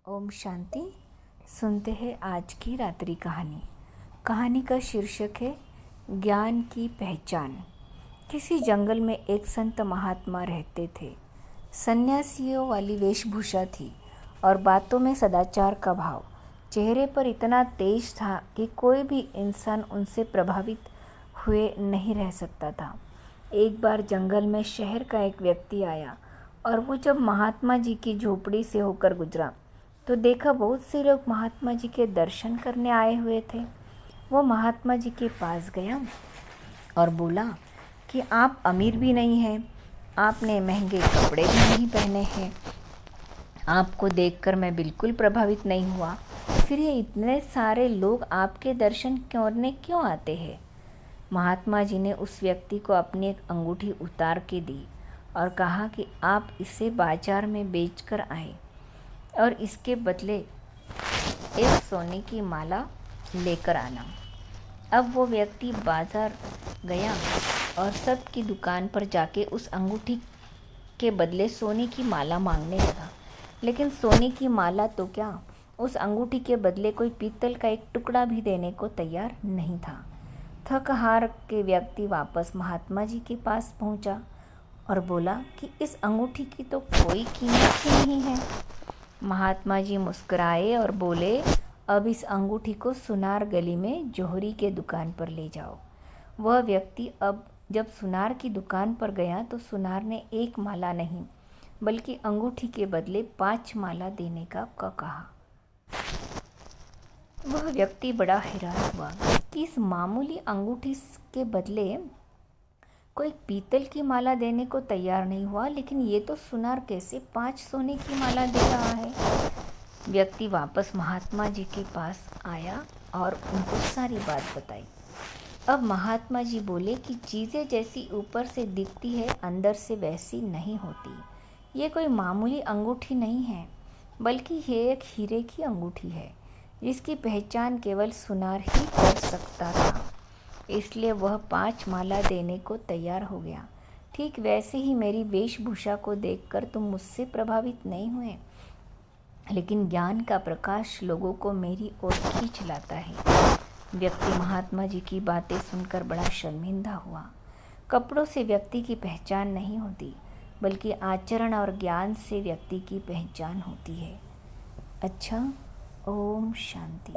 ओम शांति। सुनते हैं आज की रात्रि कहानी। कहानी का शीर्षक है ज्ञान की पहचान। किसी जंगल में एक संत महात्मा रहते थे। सन्यासियों वाली वेशभूषा थी और बातों में सदाचार का भाव। चेहरे पर इतना तेज था कि कोई भी इंसान उनसे प्रभावित हुए नहीं रह सकता था। एक बार जंगल में शहर का एक व्यक्ति आया और वो जब महात्मा जी की झोपड़ी से होकर गुजरा तो देखा बहुत से लोग महात्मा जी के दर्शन करने आए हुए थे। वो महात्मा जी के पास गया और बोला कि आप अमीर भी नहीं हैं, आपने महंगे कपड़े भी नहीं पहने हैं, आपको देखकर मैं बिल्कुल प्रभावित नहीं हुआ, फिर ये इतने सारे लोग आपके दर्शन करने क्यों आते हैं। महात्मा जी ने उस व्यक्ति को अपनी एक अंगूठी उतार के दी और कहा कि आप इसे बाजार में बेचकर आए और इसके बदले एक सोने की माला लेकर आना। अब वो व्यक्ति बाजार गया और सब की दुकान पर जाके उस अंगूठी के बदले सोने की माला मांगने लगा, लेकिन सोने की माला तो क्या, उस अंगूठी के बदले कोई पीतल का एक टुकड़ा भी देने को तैयार नहीं था। थक हार के व्यक्ति वापस महात्मा जी के पास पहुंचा और बोला कि इस अंगूठी की तो कोई कीमत ही नहीं है। महात्मा जी मुस्कुराए और बोले, अब इस अंगूठी को सुनार गली में जोहरी के दुकान पर ले जाओ। वह व्यक्ति अब जब सुनार की दुकान पर गया तो सुनार ने एक माला नहीं बल्कि अंगूठी के बदले 5 माला देने का कहा। वह व्यक्ति बड़ा हैरान हुआ कि इस मामूली अंगूठी के बदले कोई पीतल की माला देने को तैयार नहीं हुआ, लेकिन ये तो सुनार कैसे 5 सोने की माला दे रहा है। व्यक्ति वापस महात्मा जी के पास आया और उनको सारी बात बताई। अब महात्मा जी बोले कि चीज़ें जैसी ऊपर से दिखती है अंदर से वैसी नहीं होती। ये कोई मामूली अंगूठी नहीं है बल्कि ये एक हीरे की अंगूठी है जिसकी पहचान केवल सुनार ही कर सकता था। इसलिए वह 5 माला देने को तैयार हो गया। ठीक वैसे ही मेरी वेशभूषा को देखकर तुम मुझसे प्रभावित नहीं हुए, लेकिन ज्ञान का प्रकाश लोगों को मेरी ओर खींच लाता है। व्यक्ति महात्मा जी की बातें सुनकर बड़ा शर्मिंदा हुआ। कपड़ों से व्यक्ति की पहचान नहीं होती बल्कि आचरण और ज्ञान से व्यक्ति की पहचान होती है। अच्छा, ओम शांति।